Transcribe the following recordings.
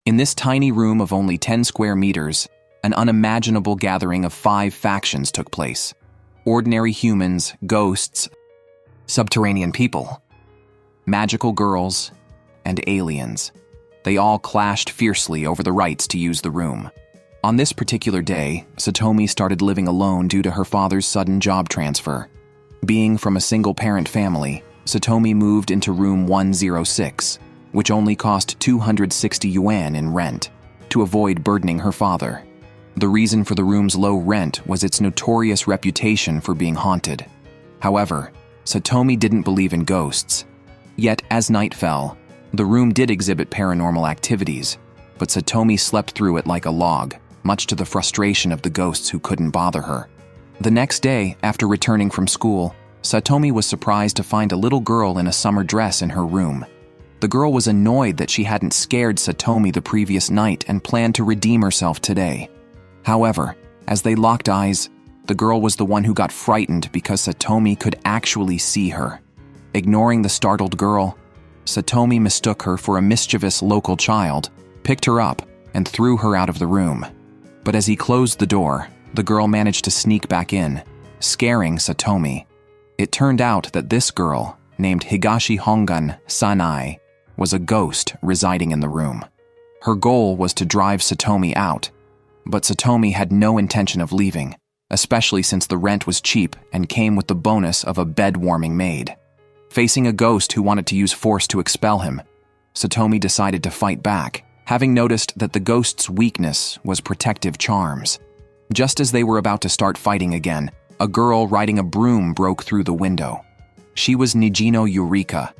In this tiny room of only 10 square meters, an unimaginable gathering of 5 factions took place. Ordinary humans, ghosts, subterranean people, magical girls, and aliens. They all clashed fiercely over the rights to use the room. On this particular day, Satomi started living alone due to her father's sudden job transfer. Being from a single-parent family, Satomi moved into room 106, which only cost 260 yuan in rent, to avoid burdening her father. The reason for the room's low rent was its notorious reputation for being haunted. However, Satomi didn't believe in ghosts. Yet, as night fell, the room did exhibit paranormal activities, but Satomi slept through it like a log, much to the frustration of the ghosts who couldn't bother her. The next day, after returning from school, Satomi was surprised to find a little girl in a summer dress in her room. The girl was annoyed that she hadn't scared Satomi the previous night and planned to redeem herself today. However, as they locked eyes, the girl was the one who got frightened because Satomi could actually see her. Ignoring the startled girl, Satomi mistook her for a mischievous local child, picked her up, and threw her out of the room. But as he closed the door, the girl managed to sneak back in, scaring Satomi. It turned out that this girl, named Higashi Hongan Sanai, was a ghost residing in the room. Her goal was to drive Satomi out, but Satomi had no intention of leaving, especially since the rent was cheap and came with the bonus of a bed-warming maid. Facing a ghost who wanted to use force to expel him, Satomi decided to fight back, having noticed that the ghost's weakness was protective charms. Just as they were about to start fighting again, a girl riding a broom broke through the window. She was Nijino Eureka,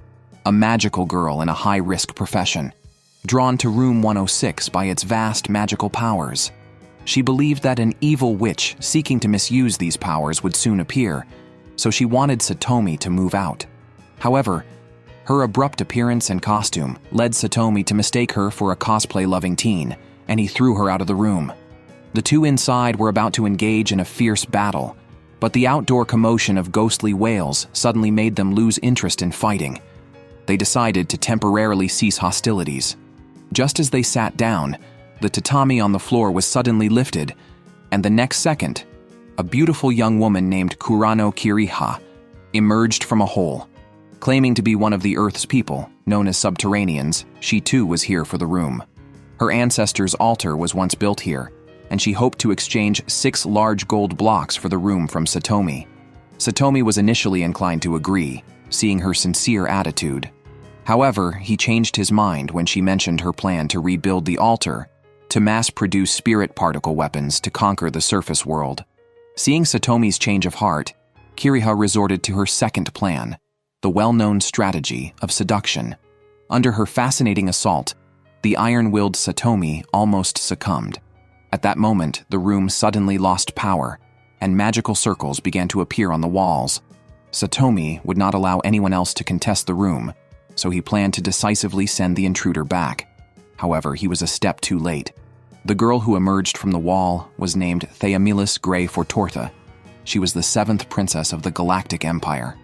a magical girl in a high-risk profession, drawn to room 106 by its vast magical powers. She believed that an evil witch seeking to misuse these powers would soon appear, so she wanted Satomi to move out. However, her abrupt appearance and costume led Satomi to mistake her for a cosplay-loving teen, and he threw her out of the room. The two inside were about to engage in a fierce battle, but the outdoor commotion of ghostly wails suddenly made them lose interest in fighting. They decided to temporarily cease hostilities. Just as they sat down, the tatami on the floor was suddenly lifted, and the next second, a beautiful young woman named Kurano Kiriha emerged from a hole. Claiming to be one of the Earth's people, known as subterraneans, she too was here for the room. Her ancestors' altar was once built here, and she hoped to exchange 6 large gold blocks for the room from Satomi. Satomi was initially inclined to agree, seeing her sincere attitude. However, he changed his mind when she mentioned her plan to rebuild the altar to mass-produce spirit particle weapons to conquer the surface world. Seeing Satomi's change of heart, Kiriha resorted to her second plan, the well-known strategy of seduction. Under her fascinating assault, the iron-willed Satomi almost succumbed. At that moment, the room suddenly lost power, and magical circles began to appear on the walls. Satomi would not allow anyone else to contest the room, so he planned to decisively send the intruder back. However, he was a step too late. The girl who emerged from the wall was named Theomilis Grey Fortortha. She was the 7th princess of the Galactic Empire.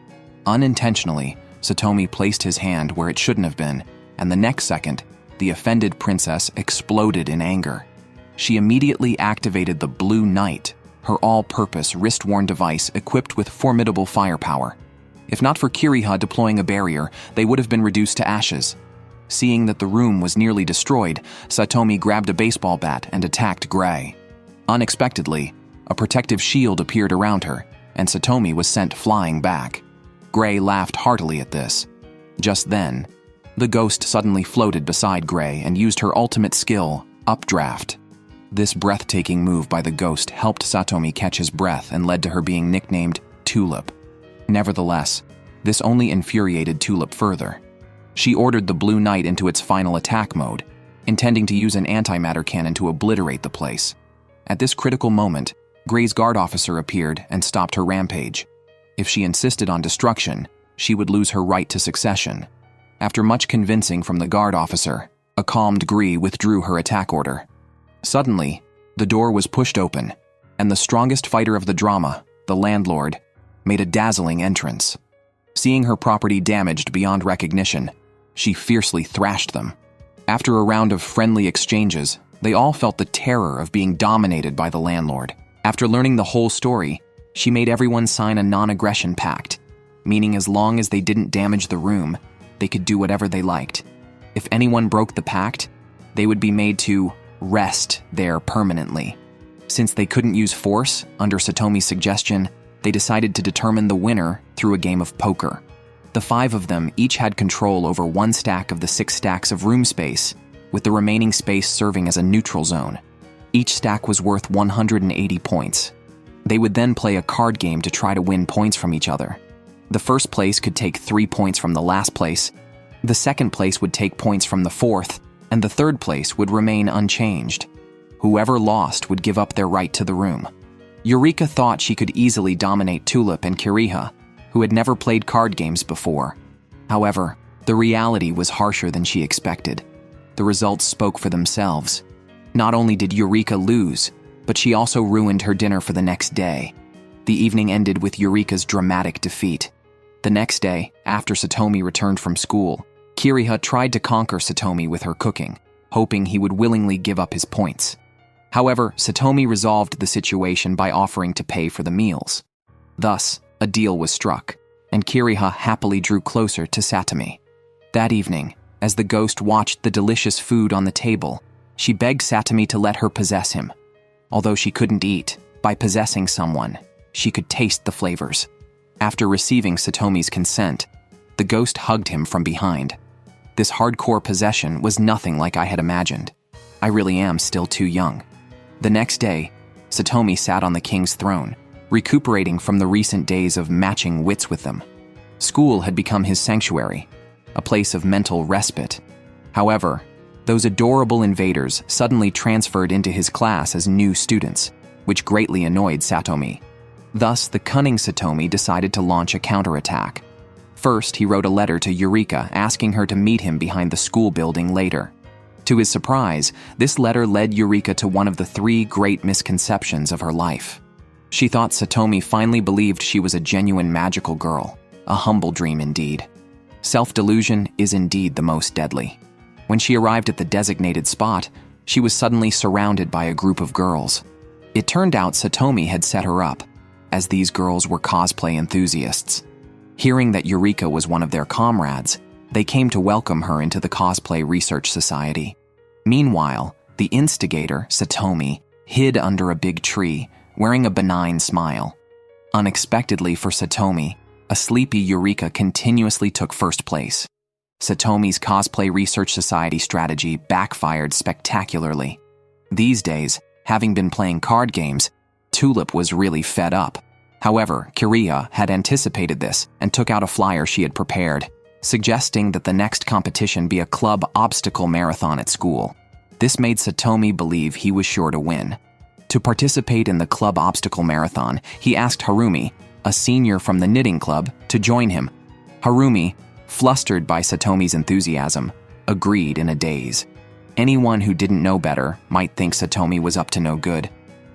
Unintentionally, Satomi placed his hand where it shouldn't have been, and the next second, the offended princess exploded in anger. She immediately activated the Blue Knight, her all-purpose wrist-worn device equipped with formidable firepower. If not for Kiriha deploying a barrier, they would have been reduced to ashes. Seeing that the room was nearly destroyed, Satomi grabbed a baseball bat and attacked Grey. Unexpectedly, a protective shield appeared around her, and Satomi was sent flying back. Grey laughed heartily at this. Just then, the ghost suddenly floated beside Grey and used her ultimate skill, Updraft. This breathtaking move by the ghost helped Satomi catch his breath and led to her being nicknamed Tulip. Nevertheless, this only infuriated Tulip further. She ordered the Blue Knight into its final attack mode, intending to use an antimatter cannon to obliterate the place. At this critical moment, Grey's guard officer appeared and stopped her rampage. If she insisted on destruction, she would lose her right to succession. After much convincing from the guard officer, a calmed Grey withdrew her attack order. Suddenly, the door was pushed open, and the strongest fighter of the drama, the landlord, made a dazzling entrance. Seeing her property damaged beyond recognition, she fiercely thrashed them. After a round of friendly exchanges, they all felt the terror of being dominated by the landlord. After learning the whole story, she made everyone sign a non-aggression pact, meaning as long as they didn't damage the room, they could do whatever they liked. If anyone broke the pact, they would be made to rest there permanently. Since they couldn't use force, under Satomi's suggestion, they decided to determine the winner through a game of poker. The 5 of them each had control over 1 stack of the 6 stacks of room space, with the remaining space serving as a neutral zone. Each stack was worth 180 points. They would then play a card game to try to win points from each other. The first place could take 3 points from the last place, the second place would take points from the fourth, and the third place would remain unchanged. Whoever lost would give up their right to the room. Eureka thought she could easily dominate Tulip and Kiriha, who had never played card games before. However, the reality was harsher than she expected. The results spoke for themselves. Not only did Eureka lose, but she also ruined her dinner for the next day. The evening ended with Eureka's dramatic defeat. The next day, after Satomi returned from school, Kiriha tried to conquer Satomi with her cooking, hoping he would willingly give up his points. However, Satomi resolved the situation by offering to pay for the meals. Thus, a deal was struck, and Kiriha happily drew closer to Satomi. That evening, as the ghost watched the delicious food on the table, she begged Satomi to let her possess him. Although she couldn't eat, by possessing someone, she could taste the flavors. After receiving Satomi's consent, the ghost hugged him from behind. This hardcore possession was nothing like I had imagined. I really am still too young. The next day, Satomi sat on the king's throne, recuperating from the recent days of matching wits with them. School had become his sanctuary, a place of mental respite. However, those adorable invaders suddenly transferred into his class as new students, which greatly annoyed Satomi. Thus, the cunning Satomi decided to launch a counterattack. First, he wrote a letter to Eureka asking her to meet him behind the school building later. To his surprise, this letter led Eureka to one of the 3 great misconceptions of her life. She thought Satomi finally believed she was a genuine magical girl, a humble dream indeed. Self-delusion is indeed the most deadly. When she arrived at the designated spot, she was suddenly surrounded by a group of girls. It turned out Satomi had set her up, as these girls were cosplay enthusiasts. Hearing that Eureka was one of their comrades, they came to welcome her into the Cosplay Research Society. Meanwhile, the instigator, Satomi, hid under a big tree, wearing a benign smile. Unexpectedly for Satomi, a sleepy Eureka continuously took first place. Satomi's Cosplay Research Society strategy backfired spectacularly. These days, having been playing card games, Tulip was really fed up. However, Kiriha had anticipated this and took out a flyer she had prepared, suggesting that the next competition be a club obstacle marathon at school. This made Satomi believe he was sure to win. To participate in the club obstacle marathon, he asked Harumi, a senior from the knitting club, to join him. Harumi, flustered by Satomi's enthusiasm, agreed in a daze. Anyone who didn't know better might think Satomi was up to no good.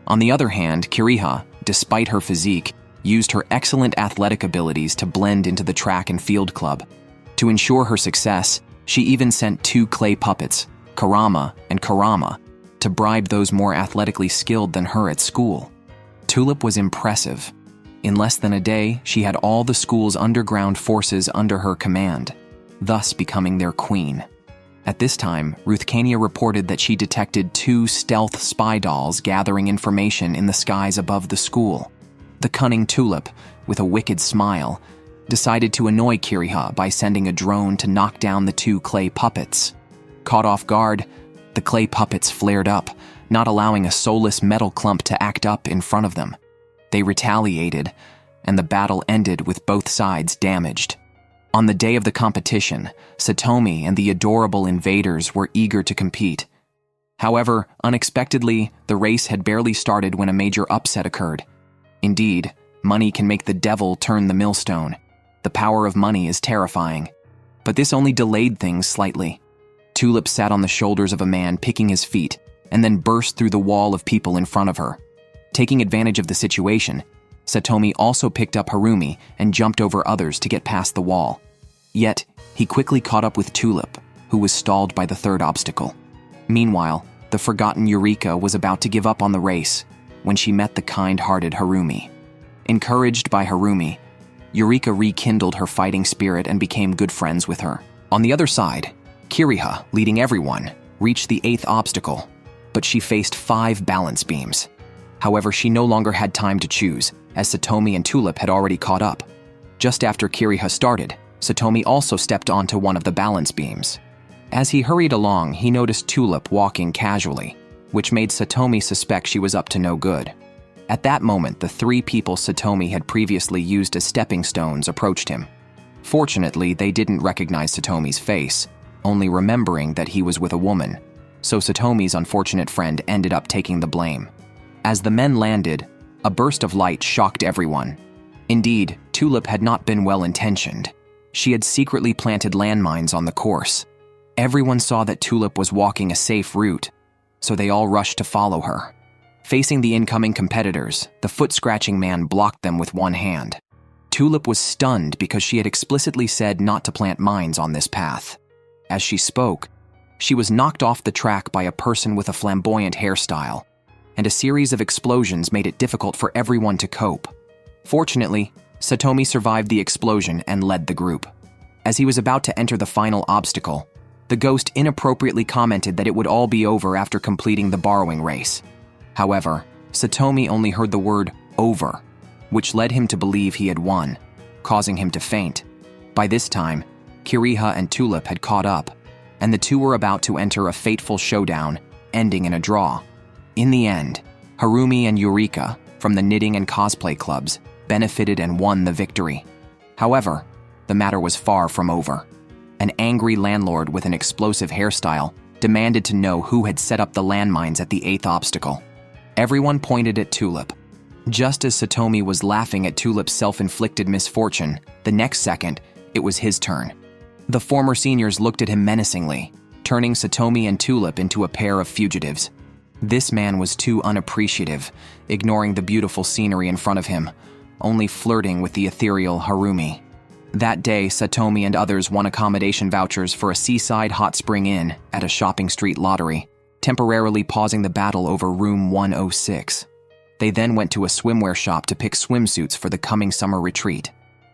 On the other hand, Kiriha, despite her physique, used her excellent athletic abilities to blend into the track and field club. To ensure her success, she even sent 2 clay puppets, Karama and Karama, to bribe those more athletically skilled than her at school. Tulip was impressive. In less than a day, she had all the school's underground forces under her command, thus becoming their queen. At this time, Ruthkania reported that she detected 2 stealth spy dolls gathering information in the skies above the school. The cunning Tulip, with a wicked smile, decided to annoy Kiriha by sending a drone to knock down the 2 clay puppets. Caught off guard, the clay puppets flared up, not allowing a soulless metal clump to act up in front of them. They retaliated, and the battle ended with both sides damaged. On the day of the competition, Satomi and the adorable invaders were eager to compete. However, unexpectedly, the race had barely started when a major upset occurred. Indeed, money can make the devil turn the millstone. The power of money is terrifying. But this only delayed things slightly. Tulip sat on the shoulders of a man picking his feet, and then burst through the wall of people in front of her. Taking advantage of the situation, Satomi also picked up Harumi and jumped over others to get past the wall. Yet, he quickly caught up with Tulip, who was stalled by the third obstacle. Meanwhile, the forgotten Eureka was about to give up on the race when she met the kind-hearted Harumi. Encouraged by Harumi, Eureka rekindled her fighting spirit and became good friends with her. On the other side, Kiriha, leading everyone, reached the 8th obstacle, but she faced 5 balance beams. However, she no longer had time to choose, as Satomi and Tulip had already caught up. Just after Kiriha started, Satomi also stepped onto one of the balance beams. As he hurried along, he noticed Tulip walking casually, which made Satomi suspect she was up to no good. At that moment, the 3 people Satomi had previously used as stepping stones approached him. Fortunately, they didn't recognize Satomi's face, only remembering that he was with a woman, so Satomi's unfortunate friend ended up taking the blame. As the men landed, a burst of light shocked everyone. Indeed, Tulip had not been well-intentioned. She had secretly planted landmines on the course. Everyone saw that Tulip was walking a safe route, so they all rushed to follow her. Facing the incoming competitors, the foot-scratching man blocked them with one hand. Tulip was stunned because she had explicitly said not to plant mines on this path. As she spoke, she was knocked off the track by a person with a flamboyant hairstyle, and a series of explosions made it difficult for everyone to cope. Fortunately, Satomi survived the explosion and led the group. As he was about to enter the final obstacle, the ghost inappropriately commented that it would all be over after completing the borrowing race. However, Satomi only heard the word "over," which led him to believe he had won, causing him to faint. By this time, Kiriha and Tulip had caught up, and the two were about to enter a fateful showdown, ending in a draw. In the end, Harumi and Eureka, from the knitting and cosplay clubs, benefited and won the victory. However, the matter was far from over. An angry landlord with an explosive hairstyle demanded to know who had set up the landmines at the 8th obstacle. Everyone pointed at Tulip. Just as Satomi was laughing at Tulip's self-inflicted misfortune, the next second, it was his turn. The former seniors looked at him menacingly, turning Satomi and Tulip into a pair of fugitives. This man was too unappreciative, ignoring the beautiful scenery in front of him, only flirting with the ethereal Harumi. That day, Satomi and others won accommodation vouchers for a seaside hot spring inn at a shopping street lottery, temporarily pausing the battle over room 106. They then went to a swimwear shop to pick swimsuits for the coming summer retreat.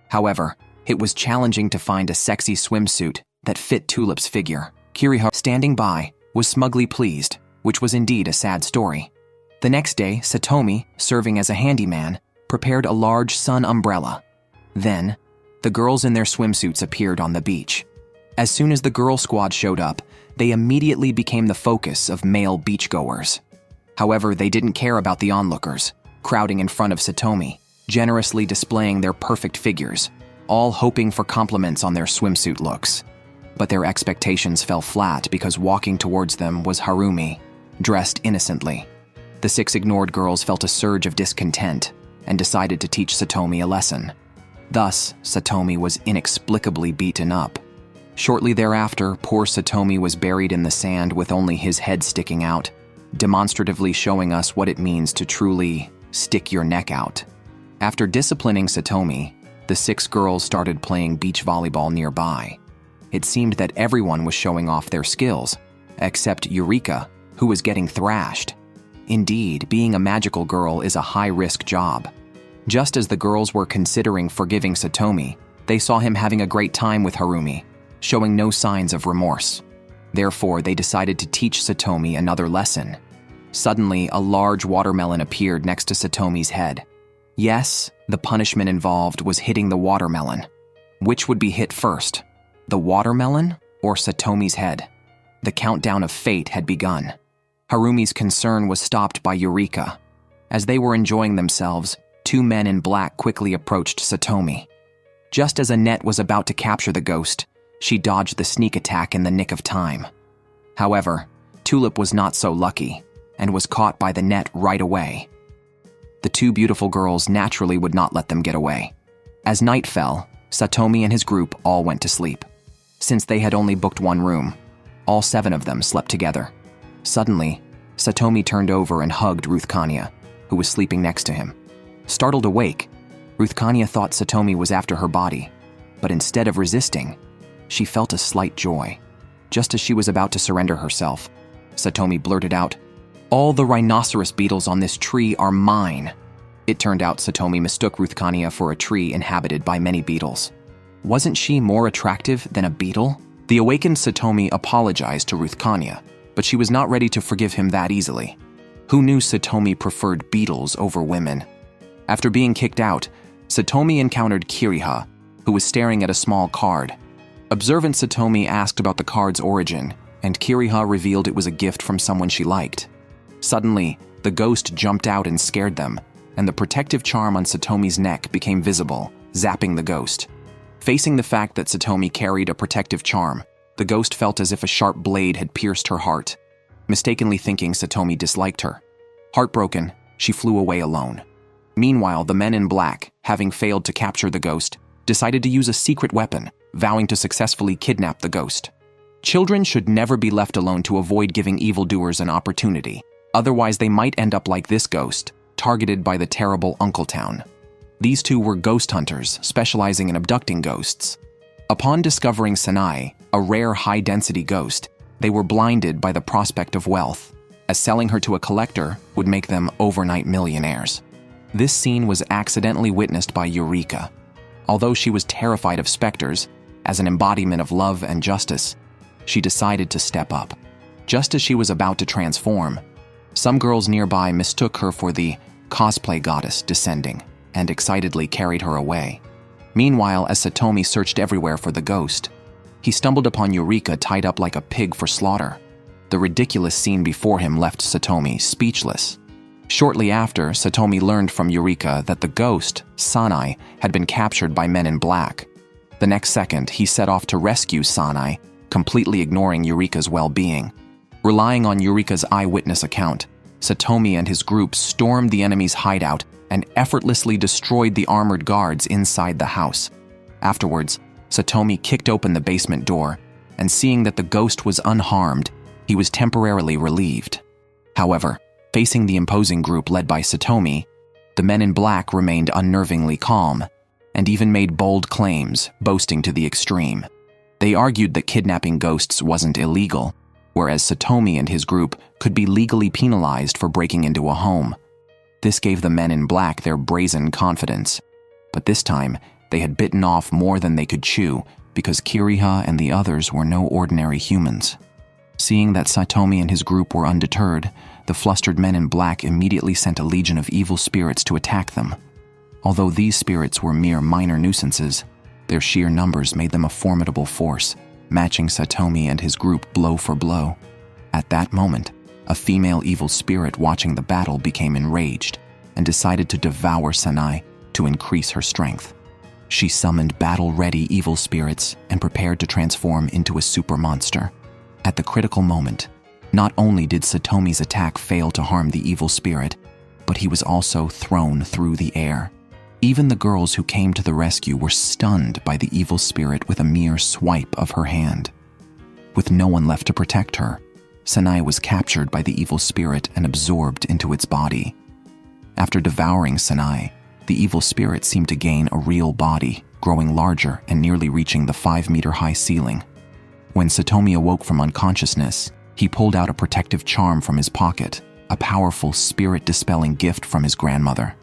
However, it was challenging to find a sexy swimsuit that fit Tulip's figure. Kiriha, standing by, was smugly pleased, which was indeed a sad story. The next day, Satomi, serving as a handyman, prepared a large sun umbrella. Then, the girls in their swimsuits appeared on the beach. As soon as the girl squad showed up, they immediately became the focus of male beachgoers. However, they didn't care about the onlookers, crowding in front of Satomi, generously displaying their perfect figures, all hoping for compliments on their swimsuit looks. But their expectations fell flat because walking towards them was Harumi, dressed innocently. The 6 ignored girls felt a surge of discontent and decided to teach Satomi a lesson. Thus, Satomi was inexplicably beaten up. Shortly thereafter, poor Satomi was buried in the sand with only his head sticking out, demonstratively showing us what it means to truly stick your neck out. After disciplining Satomi, the 6 girls started playing beach volleyball nearby. It seemed that everyone was showing off their skills, except Eureka, who was getting thrashed. Indeed, being a magical girl is a high-risk job. Just as the girls were considering forgiving Satomi, they saw him having a great time with Harumi, showing no signs of remorse. Therefore, they decided to teach Satomi another lesson. Suddenly, a large watermelon appeared next to Satomi's head. Yes, the punishment involved was hitting the watermelon. Which would be hit first, the watermelon or Satomi's head? The countdown of fate had begun. Harumi's concern was stopped by Eureka. As they were enjoying themselves, 2 men in black quickly approached Satomi. Just as Annette was about to capture the ghost, she dodged the sneak attack in the nick of time. However, Tulip was not so lucky and was caught by the net right away. The 2 beautiful girls naturally would not let them get away. As night fell, Satomi and his group all went to sleep. Since they had only booked 1 room, all 7 of them slept together. Suddenly, Satomi turned over and hugged Ruth Kanya, who was sleeping next to him. Startled awake, Ruth Kanya thought Satomi was after her body, but instead of resisting, she felt a slight joy. Just as she was about to surrender herself, Satomi blurted out, "All the rhinoceros beetles on this tree are mine." It turned out Satomi mistook Ruthkania for a tree inhabited by many beetles. Wasn't she more attractive than a beetle? The awakened Satomi apologized to Ruthkania, but she was not ready to forgive him that easily. Who knew Satomi preferred beetles over women? After being kicked out, Satomi encountered Kiriha, who was staring at a small card. Observant Satomi asked about the card's origin, and Kiriha revealed it was a gift from someone she liked. Suddenly, the ghost jumped out and scared them, and the protective charm on Satomi's neck became visible, zapping the ghost. Facing the fact that Satomi carried a protective charm, the ghost felt as if a sharp blade had pierced her heart, mistakenly thinking Satomi disliked her. Heartbroken, she flew away alone. Meanwhile, the men in black, having failed to capture the ghost, decided to use a secret weapon, vowing to successfully kidnap the ghost. Children should never be left alone to avoid giving evildoers an opportunity, otherwise they might end up like this ghost, targeted by the terrible Uncle-town. These two were ghost hunters, specializing in abducting ghosts. Upon discovering Sanai, a rare high-density ghost, they were blinded by the prospect of wealth, as selling her to a collector would make them overnight millionaires. This scene was accidentally witnessed by Eureka. Although she was terrified of specters, as an embodiment of love and justice, she decided to step up. Just as she was about to transform, some girls nearby mistook her for the cosplay goddess descending and excitedly carried her away. Meanwhile, as Satomi searched everywhere for the ghost, he stumbled upon Eureka tied up like a pig for slaughter. The ridiculous scene before him left Satomi speechless. Shortly after, Satomi learned from Eureka that the ghost, Sanai, had been captured by men in black. The next second, he set off to rescue Sanai, completely ignoring Eureka's well-being. Relying on Eureka's eyewitness account, Satomi and his group stormed the enemy's hideout and effortlessly destroyed the armored guards inside the house. Afterwards, Satomi kicked open the basement door, and seeing that the ghost was unharmed, he was temporarily relieved. However, facing the imposing group led by Satomi, the men in black remained unnervingly calm, and even made bold claims, boasting to the extreme. They argued that kidnapping ghosts wasn't illegal, whereas Satomi and his group could be legally penalized for breaking into a home. This gave the men in black their brazen confidence, but this time they had bitten off more than they could chew because Kiriha and the others were no ordinary humans. Seeing that Satomi and his group were undeterred, the flustered men in black immediately sent a legion of evil spirits to attack them. Although these spirits were mere minor nuisances, their sheer numbers made them a formidable force, matching Satomi and his group blow for blow. At that moment, a female evil spirit watching the battle became enraged and decided to devour Sanai to increase her strength. She summoned battle-ready evil spirits and prepared to transform into a super monster. At the critical moment, not only did Satomi's attack fail to harm the evil spirit, but he was also thrown through the air. Even the girls who came to the rescue were stunned by the evil spirit with a mere swipe of her hand. With no one left to protect her, Sanai was captured by the evil spirit and absorbed into its body. After devouring Sanai, the evil spirit seemed to gain a real body, growing larger and nearly reaching the 5-meter-high ceiling. When Satomi awoke from unconsciousness, he pulled out a protective charm from his pocket, a powerful spirit-dispelling gift from his grandmother.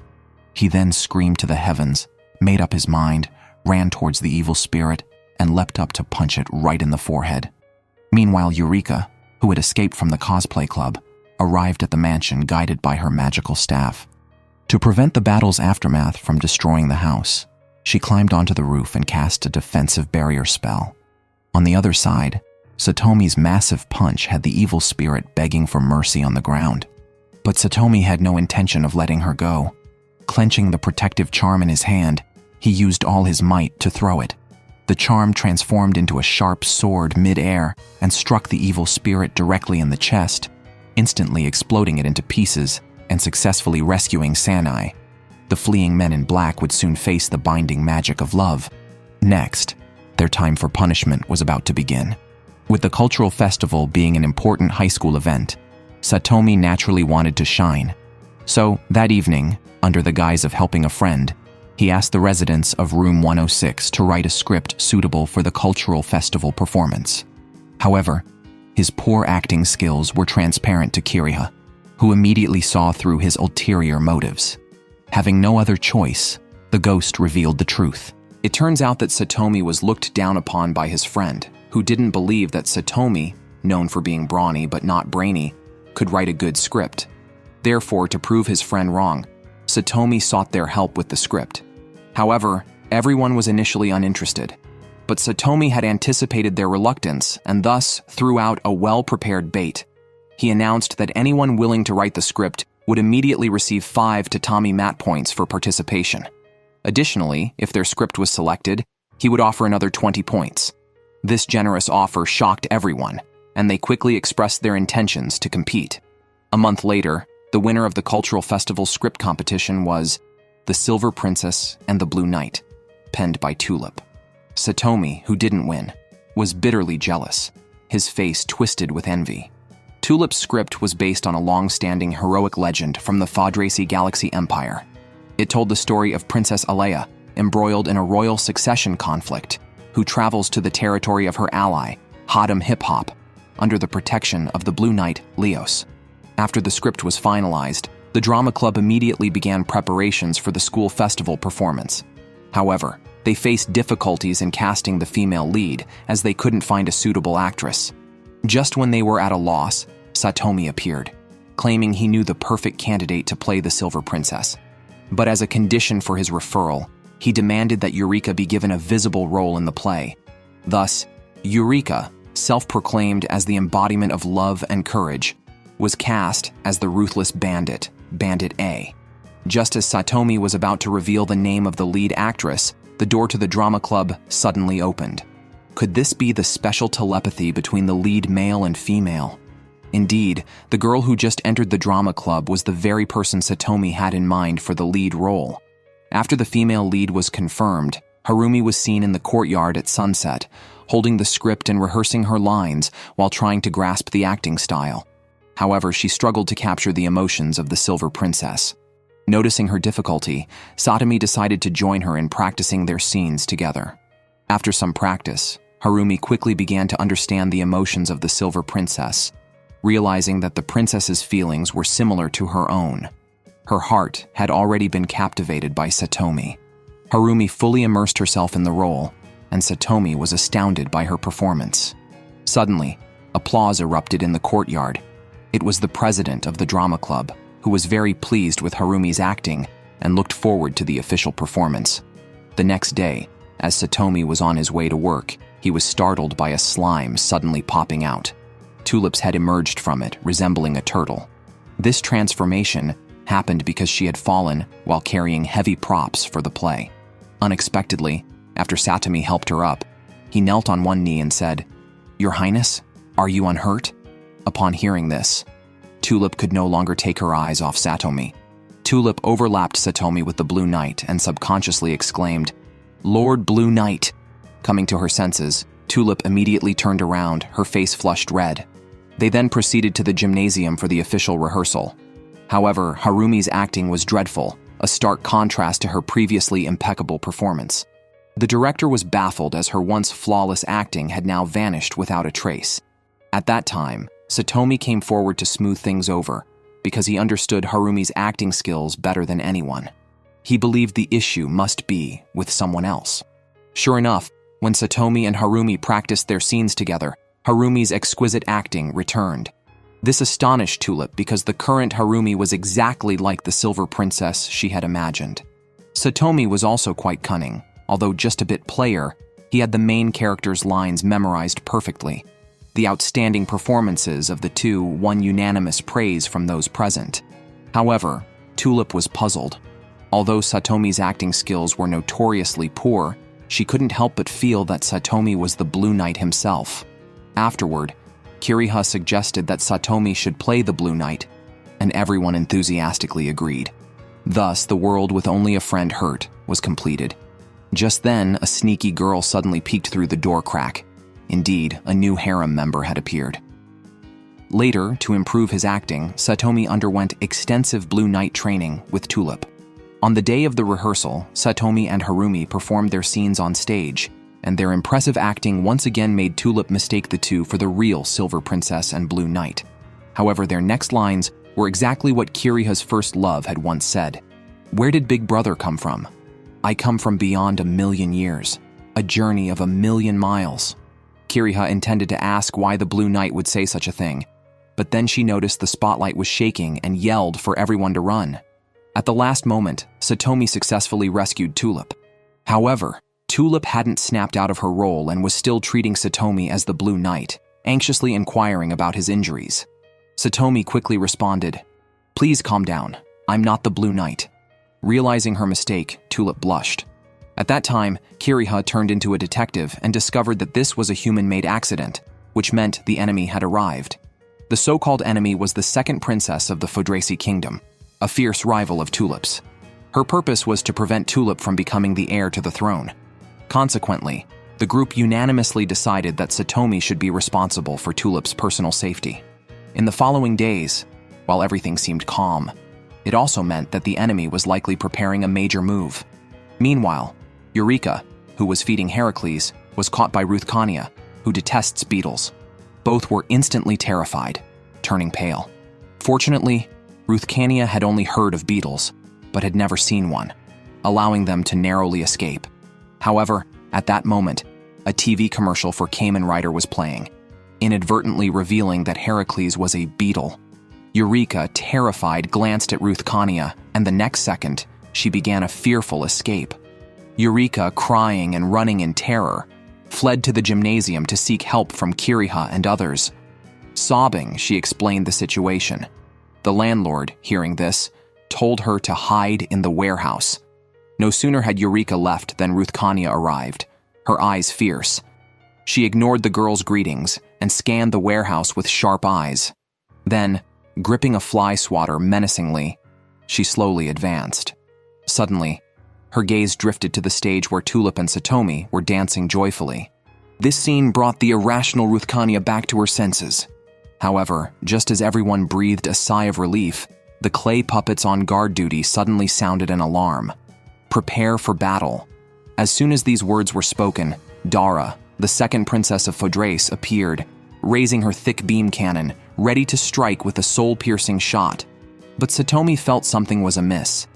He then screamed to the heavens, made up his mind, ran towards the evil spirit, and leapt up to punch it right in the forehead. Meanwhile, Eureka, who had escaped from the cosplay club, arrived at the mansion guided by her magical staff. To prevent the battle's aftermath from destroying the house, she climbed onto the roof and cast a defensive barrier spell. On the other side, Satomi's massive punch had the evil spirit begging for mercy on the ground. But Satomi had no intention of letting her go. Clenching the protective charm in his hand, he used all his might to throw it. The charm transformed into a sharp sword mid-air and struck the evil spirit directly in the chest, instantly exploding it into pieces and successfully rescuing Sanai. The fleeing men in black would soon face the binding magic of love. Next, their time for punishment was about to begin. With the cultural festival being an important high school event, Satomi naturally wanted to shine. So, that evening, under the guise of helping a friend, he asked the residents of room 106 to write a script suitable for the cultural festival performance. However, his poor acting skills were transparent to Kiriha, who immediately saw through his ulterior motives. Having no other choice, the ghost revealed the truth. It turns out that Satomi was looked down upon by his friend, who didn't believe that Satomi, known for being brawny but not brainy, could write a good script. Therefore, to prove his friend wrong, Satomi sought their help with the script. However, everyone was initially uninterested, but Satomi had anticipated their reluctance and thus threw out a well-prepared bait. He announced that anyone willing to write the script would immediately receive 5 tatami mat points for participation. Additionally, if their script was selected, he would offer another 20 points. This generous offer shocked everyone, and they quickly expressed their intentions to compete. A month later, the winner of the cultural festival script competition was The Silver Princess and the Blue Knight, penned by Tulip. Satomi, who didn't win, was bitterly jealous, his face twisted with envy. Tulip's script was based on a long-standing heroic legend from the Vortex Galaxy Empire. It told the story of Princess Alea, embroiled in a royal succession conflict, who travels to the territory of her ally, Hadam Hip Hop, under the protection of the Blue Knight, Leos. After the script was finalized, the drama club immediately began preparations for the school festival performance. However, they faced difficulties in casting the female lead as they couldn't find a suitable actress. Just when they were at a loss, Satomi appeared, claiming he knew the perfect candidate to play the Silver Princess. But as a condition for his referral, he demanded that Eureka be given a visible role in the play. Thus, Eureka, self-proclaimed as the embodiment of love and courage, was cast as the ruthless bandit, Bandit A. Just as Satomi was about to reveal the name of the lead actress, the door to the drama club suddenly opened. Could this be the special telepathy between the lead male and female? Indeed, the girl who just entered the drama club was the very person Satomi had in mind for the lead role. After the female lead was confirmed, Harumi was seen in the courtyard at sunset, holding the script and rehearsing her lines while trying to grasp the acting style. However, she struggled to capture the emotions of the Silver Princess. Noticing her difficulty, Satomi decided to join her in practicing their scenes together. After some practice, Harumi quickly began to understand the emotions of the Silver Princess, realizing that the princess's feelings were similar to her own. Her heart had already been captivated by Satomi. Harumi fully immersed herself in the role, and Satomi was astounded by her performance. Suddenly, applause erupted in the courtyard. It was the president of the drama club, who was very pleased with Harumi's acting and looked forward to the official performance. The next day, as Satomi was on his way to work, he was startled by a slime suddenly popping out. Tulip's head emerged from it, resembling a turtle. This transformation happened because she had fallen while carrying heavy props for the play. Unexpectedly, after Satomi helped her up, he knelt on one knee and said, "Your Highness, are you unhurt?" Upon hearing this, Tulip could no longer take her eyes off Satomi. Tulip overlapped Satomi with the Blue Knight and subconsciously exclaimed, "Lord Blue Knight!" Coming to her senses, Tulip immediately turned around, her face flushed red. They then proceeded to the gymnasium for the official rehearsal. However, Harumi's acting was dreadful, a stark contrast to her previously impeccable performance. The director was baffled as her once flawless acting had now vanished without a trace. At that time, Satomi came forward to smooth things over, because he understood Harumi's acting skills better than anyone. He believed the issue must be with someone else. Sure enough, when Satomi and Harumi practiced their scenes together, Harumi's exquisite acting returned. This astonished Tulip because the current Harumi was exactly like the Silver Princess she had imagined. Satomi was also quite cunning. Although just a bit player, he had the main character's lines memorized perfectly. The outstanding performances of the two won unanimous praise from those present. However, Tulip was puzzled. Although Satomi's acting skills were notoriously poor, she couldn't help but feel that Satomi was the Blue Knight himself. Afterward, Kiriha suggested that Satomi should play the Blue Knight, and everyone enthusiastically agreed. Thus, the world with only a friend hurt was completed. Just then, a sneaky girl suddenly peeked through the door crack. Indeed, a new harem member had appeared. Later, to improve his acting, Satomi underwent extensive Blue Knight training with Tulip. On the day of the rehearsal, Satomi and Harumi performed their scenes on stage, and their impressive acting once again made Tulip mistake the two for the real Silver Princess and Blue Knight. However, their next lines were exactly what Kiriha's first love had once said. "Where did Big Brother come from? I come from beyond 1,000,000 years, a journey of 1,000,000 miles." Kiriha intended to ask why the Blue Knight would say such a thing, but then she noticed the spotlight was shaking and yelled for everyone to run. At the last moment, Satomi successfully rescued Tulip. However, Tulip hadn't snapped out of her role and was still treating Satomi as the Blue Knight, anxiously inquiring about his injuries. Satomi quickly responded, "Please calm down, I'm not the Blue Knight." Realizing her mistake, Tulip blushed. At that time, Kiriha turned into a detective and discovered that this was a human-made accident, which meant the enemy had arrived. The so-called enemy was the second princess of the Fodraci kingdom, a fierce rival of Tulip's. Her purpose was to prevent Tulip from becoming the heir to the throne. Consequently, the group unanimously decided that Satomi should be responsible for Tulip's personal safety. In the following days, while everything seemed calm, it also meant that the enemy was likely preparing a major move. Meanwhile, Eureka, who was feeding Heracles, was caught by Ruthkania, who detests beetles. Both were instantly terrified, turning pale. Fortunately, Ruthkania had only heard of beetles, but had never seen one, allowing them to narrowly escape. However, at that moment, a TV commercial for Kamen Rider was playing, inadvertently revealing that Heracles was a beetle. Eureka, terrified, glanced at Ruthkania, and the next second, she began a fearful escape. Eureka, crying and running in terror, fled to the gymnasium to seek help from Kiriha and others. Sobbing, she explained the situation. The landlord, hearing this, told her to hide in the warehouse. No sooner had Eureka left than Ruthkania arrived, her eyes fierce. She ignored the girl's greetings and scanned the warehouse with sharp eyes. Then, gripping a fly swatter menacingly, she slowly advanced. Suddenly, her gaze drifted to the stage where Tulip and Satomi were dancing joyfully. This scene brought the irrational Ruthkania back to her senses. However, just as everyone breathed a sigh of relief, the clay puppets on guard duty suddenly sounded an alarm. "Prepare for battle." As soon as these words were spoken, Dara, the second princess of Fodrace, appeared, raising her thick beam cannon, ready to strike with a soul-piercing shot. But Satomi felt something was amiss.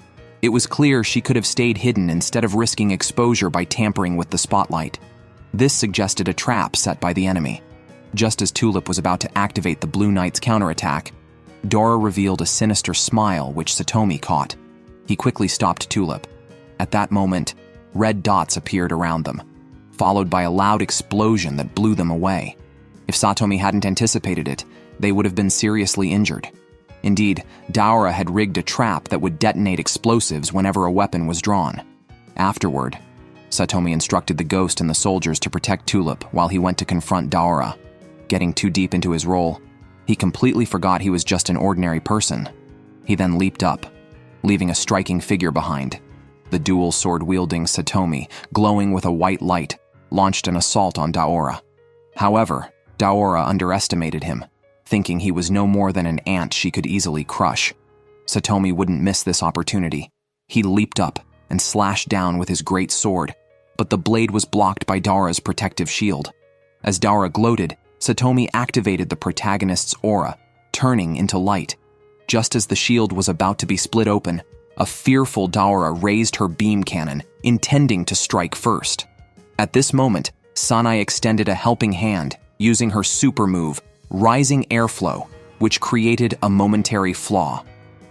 It was clear she could have stayed hidden instead of risking exposure by tampering with the spotlight. This suggested a trap set by the enemy. Just as Tulip was about to activate the Blue Knight's counterattack, Dara revealed a sinister smile which Satomi caught. He quickly stopped Tulip. At that moment, red dots appeared around them, followed by a loud explosion that blew them away. If Satomi hadn't anticipated it, they would have been seriously injured. Indeed, Daura had rigged a trap that would detonate explosives whenever a weapon was drawn. Afterward, Satomi instructed the ghost and the soldiers to protect Tulip while he went to confront Daura. Getting too deep into his role, he completely forgot he was just an ordinary person. He then leaped up, leaving a striking figure behind. The dual sword-wielding Satomi, glowing with a white light, launched an assault on Daura. However, Daura underestimated him, thinking he was no more than an ant she could easily crush. Satomi wouldn't miss this opportunity. He leaped up and slashed down with his great sword, but the blade was blocked by Daura's protective shield. As Daura gloated, Satomi activated the protagonist's aura, turning into light. Just as the shield was about to be split open, a fearful Daura raised her beam cannon, intending to strike first. At this moment, Sanai extended a helping hand, using her super move, Rising Airflow, which created a momentary flaw.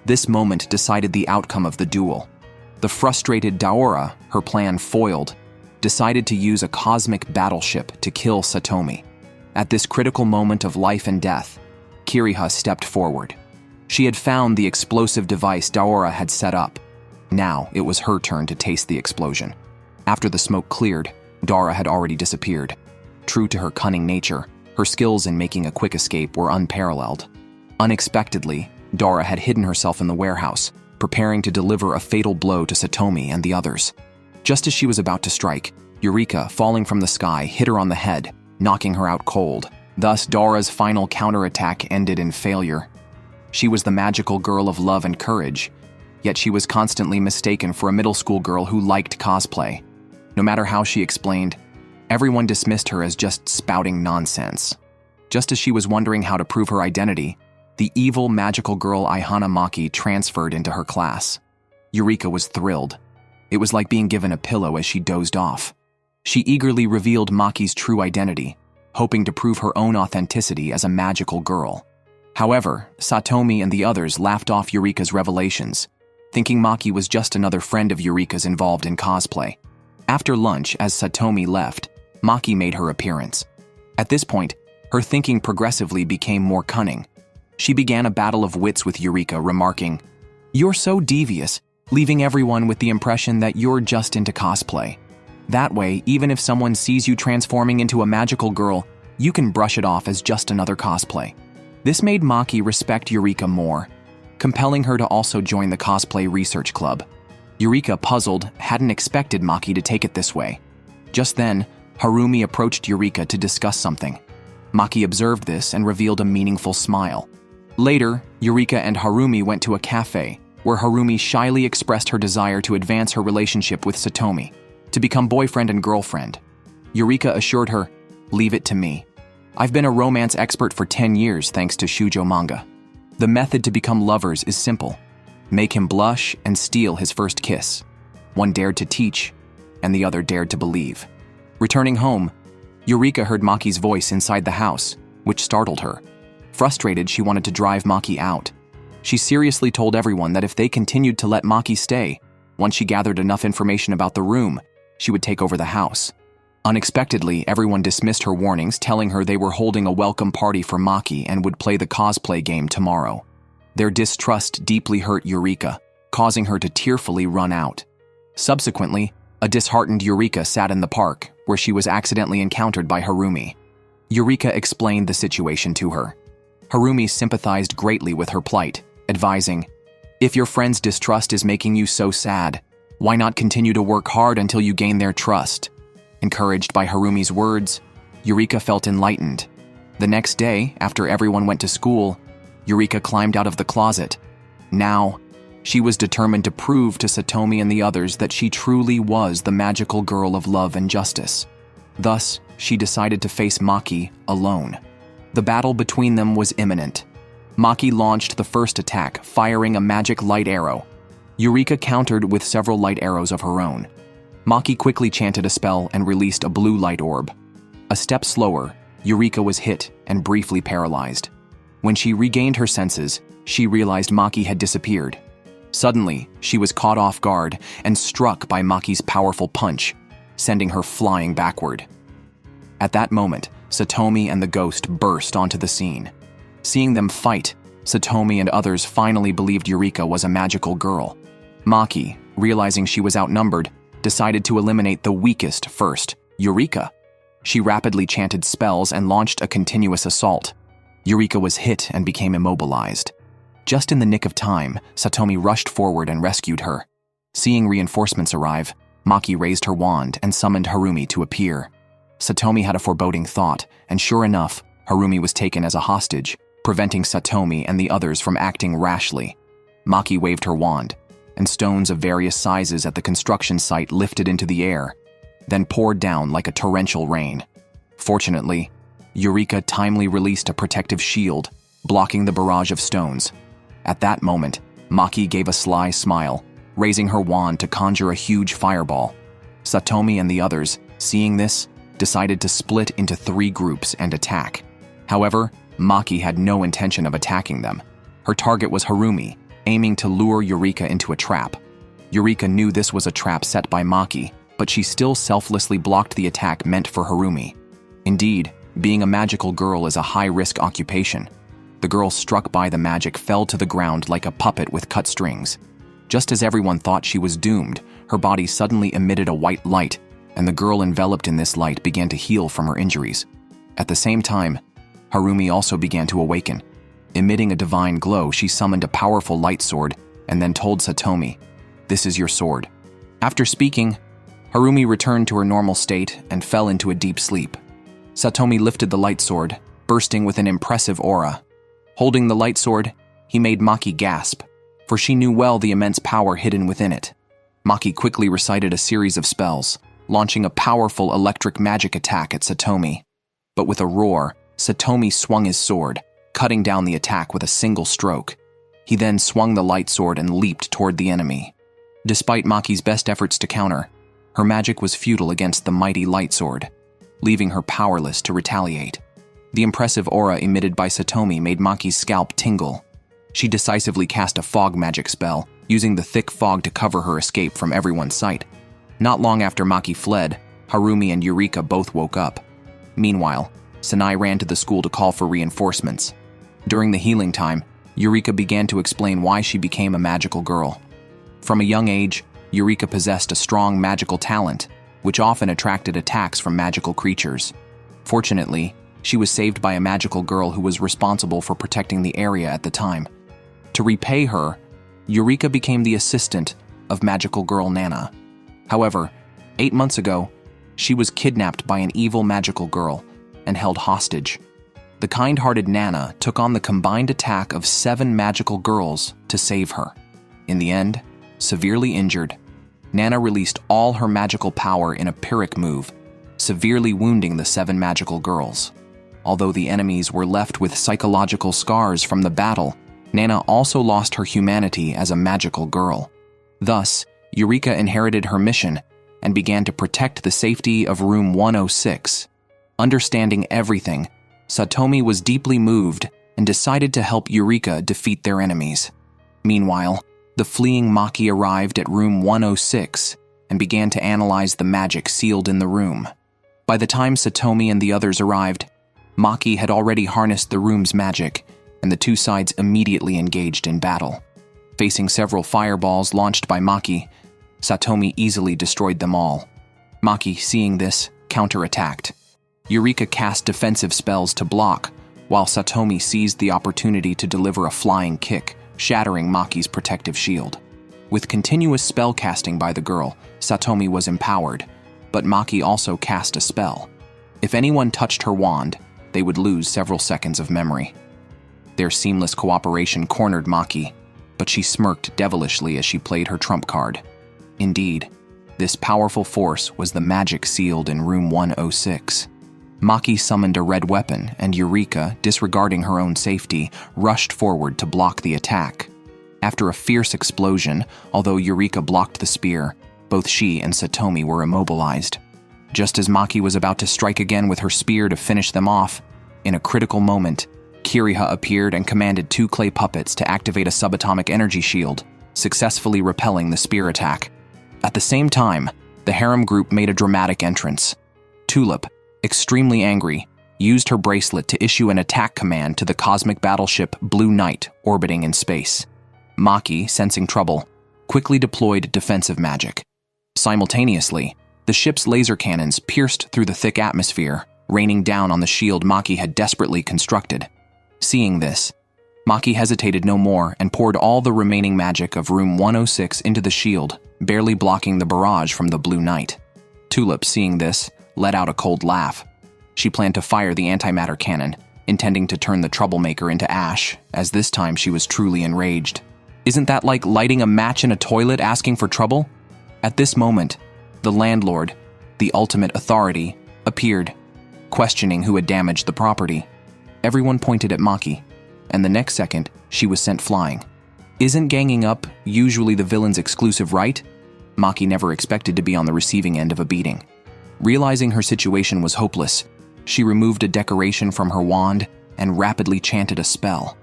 This moment decided the outcome of the duel. The frustrated Daura, her plan foiled, decided to use a cosmic battleship to kill Satomi. At this critical moment of life and death, Kiriha stepped forward. She had found the explosive device Daura had set up. Now it was her turn to taste the explosion. After the smoke cleared, Daura had already disappeared. True to her cunning nature, her skills in making a quick escape were unparalleled. Unexpectedly, Daura had hidden herself in the warehouse, preparing to deliver a fatal blow to Satomi and the others. Just as she was about to strike, Eureka, falling from the sky, hit her on the head, knocking her out cold. Thus, Daura's final counterattack ended in failure. She was the magical girl of love and courage, yet she was constantly mistaken for a middle school girl who liked cosplay. No matter how she explained, Everyone dismissed her as just spouting nonsense. Just as she was wondering how to prove her identity, the evil magical girl Ihana Maki transferred into her class. Eureka was thrilled. It was like being given a pillow as she dozed off. She eagerly revealed Maki's true identity, hoping to prove her own authenticity as a magical girl. However, Satomi and the others laughed off Eureka's revelations, thinking Maki was just another friend of Eureka's involved in cosplay. After lunch, as Satomi left, Maki made her appearance. At this point, her thinking progressively became more cunning. She began a battle of wits with Eureka, remarking, "You're so devious, leaving everyone with the impression that you're just into cosplay. That way, even if someone sees you transforming into a magical girl, you can brush it off as just another cosplay." This made Maki respect Eureka more, compelling her to also join the cosplay research club. Eureka, puzzled, hadn't expected Maki to take it this way. Just then, Harumi approached Eureka to discuss something. Maki observed this and revealed a meaningful smile. Later, Eureka and Harumi went to a cafe, where Harumi shyly expressed her desire to advance her relationship with Satomi, to become boyfriend and girlfriend. Eureka assured her, "Leave it to me. I've been a romance expert for 10 years thanks to shoujo manga. The method to become lovers is simple. Make him blush and steal his first kiss." One dared to teach, and the other dared to believe. Returning home, Eureka heard Maki's voice inside the house, which startled her. Frustrated, she wanted to drive Maki out. She seriously told everyone that if they continued to let Maki stay, once she gathered enough information about the room, she would take over the house. Unexpectedly, everyone dismissed her warnings, telling her they were holding a welcome party for Maki and would play the cosplay game tomorrow. Their distrust deeply hurt Eureka, causing her to tearfully run out. Subsequently, a disheartened Eureka sat in the park, where she was accidentally encountered by Harumi. Eureka explained the situation to her. Harumi sympathized greatly with her plight, advising, "If your friend's distrust is making you so sad, why not continue to work hard until you gain their trust?" Encouraged by Harumi's words, Eureka felt enlightened. The next day, after everyone went to school, Eureka climbed out of the closet. Now, she was determined to prove to Satomi and the others that she truly was the magical girl of love and justice. Thus, she decided to face Maki alone. The battle between them was imminent. Maki launched the first attack, firing a magic light arrow. Eureka countered with several light arrows of her own. Maki quickly chanted a spell and released a blue light orb. A step slower, Eureka was hit and briefly paralyzed. When she regained her senses, she realized Maki had disappeared. Suddenly, she was caught off guard and struck by Maki's powerful punch, sending her flying backward. At that moment, Satomi and the ghost burst onto the scene. Seeing them fight, Satomi and others finally believed Eureka was a magical girl. Maki, realizing she was outnumbered, decided to eliminate the weakest first, Eureka. She rapidly chanted spells and launched a continuous assault. Eureka was hit and became immobilized. Just in the nick of time, Satomi rushed forward and rescued her. Seeing reinforcements arrive, Maki raised her wand and summoned Harumi to appear. Satomi had a foreboding thought, and sure enough, Harumi was taken as a hostage, preventing Satomi and the others from acting rashly. Maki waved her wand, and stones of various sizes at the construction site lifted into the air, then poured down like a torrential rain. Fortunately, Eureka timely released a protective shield, blocking the barrage of stones. At that moment, Maki gave a sly smile, raising her wand to conjure a huge fireball. Satomi and the others, seeing this, decided to split into 3 groups and attack. However, Maki had no intention of attacking them. Her target was Harumi, aiming to lure Eureka into a trap. Eureka knew this was a trap set by Maki, but she still selflessly blocked the attack meant for Harumi. Indeed, being a magical girl is a high-risk occupation. The girl struck by the magic fell to the ground like a puppet with cut strings. Just as everyone thought she was doomed, her body suddenly emitted a white light, and the girl enveloped in this light began to heal from her injuries. At the same time, Harumi also began to awaken. Emitting a divine glow, she summoned a powerful light sword and then told Satomi, "This is your sword." After speaking, Harumi returned to her normal state and fell into a deep sleep. Satomi lifted the light sword, bursting with an impressive aura. Holding the light sword, he made Maki gasp, for she knew well the immense power hidden within it. Maki quickly recited a series of spells, launching a powerful electric magic attack at Satomi. But with a roar, Satomi swung his sword, cutting down the attack with a single stroke. He then swung the light sword and leaped toward the enemy. Despite Maki's best efforts to counter, her magic was futile against the mighty light sword, leaving her powerless to retaliate. The impressive aura emitted by Satomi made Maki's scalp tingle. She decisively cast a fog magic spell, using the thick fog to cover her escape from everyone's sight. Not long after Maki fled, Harumi and Eureka both woke up. Meanwhile, Sanai ran to the school to call for reinforcements. During the healing time, Eureka began to explain why she became a magical girl. From a young age, Eureka possessed a strong magical talent, which often attracted attacks from magical creatures. Fortunately, she was saved by a magical girl who was responsible for protecting the area at the time. To repay her, Eureka became the assistant of magical girl Nana. However, 8 months ago, she was kidnapped by an evil magical girl and held hostage. The kind-hearted Nana took on the combined attack of 7 magical girls to save her. In the end, severely injured, Nana released all her magical power in a Pyrrhic move, severely wounding the 7 magical girls. Although the enemies were left with psychological scars from the battle, Nana also lost her humanity as a magical girl. Thus, Eureka inherited her mission and began to protect the safety of Room 106. Understanding everything, Satomi was deeply moved and decided to help Eureka defeat their enemies. Meanwhile, the fleeing Maki arrived at Room 106 and began to analyze the magic sealed in the room. By the time Satomi and the others arrived, Maki had already harnessed the room's magic, and the two sides immediately engaged in battle. Facing several fireballs launched by Maki, Satomi easily destroyed them all. Maki, seeing this, counterattacked. Eureka cast defensive spells to block, while Satomi seized the opportunity to deliver a flying kick, shattering Maki's protective shield. With continuous spell casting by the girl, Satomi was empowered, but Maki also cast a spell. If anyone touched her wand, they would lose several seconds of memory. Their seamless cooperation cornered Maki, but she smirked devilishly as she played her trump card. Indeed, this powerful force was the magic sealed in Room 106. Maki summoned a red weapon, and Eureka, disregarding her own safety, rushed forward to block the attack. After a fierce explosion, although Eureka blocked the spear, both she and Satomi were immobilized. Just as Maki was about to strike again with her spear to finish them off, in a critical moment, Kiriha appeared and commanded 2 clay puppets to activate a subatomic energy shield, successfully repelling the spear attack. At the same time, the harem group made a dramatic entrance. Tulip, extremely angry, used her bracelet to issue an attack command to the cosmic battleship Blue Knight orbiting in space. Maki, sensing trouble, quickly deployed defensive magic. Simultaneously, the ship's laser cannons pierced through the thick atmosphere, raining down on the shield Maki had desperately constructed. Seeing this, Maki hesitated no more and poured all the remaining magic of Room 106 into the shield, barely blocking the barrage from the Blue Knight. Tulip, seeing this, let out a cold laugh. She planned to fire the antimatter cannon, intending to turn the troublemaker into ash, as this time she was truly enraged. Isn't that like lighting a match in a toilet asking for trouble? At this moment, the landlord, the ultimate authority, appeared, questioning who had damaged the property. Everyone pointed at Maki, and the next second, she was sent flying. Isn't ganging up usually the villain's exclusive right? Maki never expected to be on the receiving end of a beating. Realizing her situation was hopeless, she removed a decoration from her wand and rapidly chanted a spell.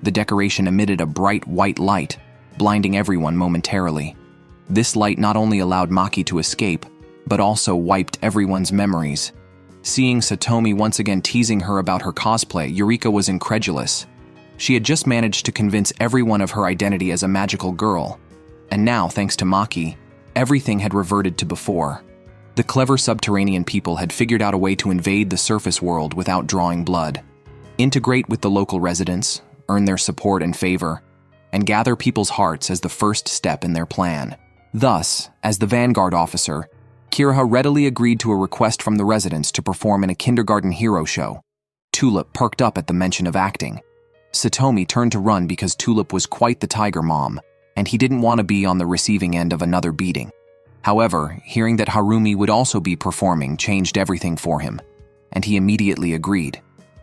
The decoration emitted a bright white light, blinding everyone momentarily. This light not only allowed Maki to escape, but also wiped everyone's memories. Seeing Satomi once again teasing her about her cosplay, Eureka was incredulous. She had just managed to convince everyone of her identity as a magical girl, and now, thanks to Maki, everything had reverted to before. The clever subterranean people had figured out a way to invade the surface world without drawing blood, integrate with the local residents, earn their support and favor, and gather people's hearts as the first step in their plan. Thus, as the Vanguard officer, Kiriha readily agreed to a request from the residents to perform in a kindergarten hero show. Tulip perked up at the mention of acting. Satomi turned to run because Tulip was quite the tiger mom, and he didn't want to be on the receiving end of another beating. However, hearing that Harumi would also be performing changed everything for him, and he immediately agreed.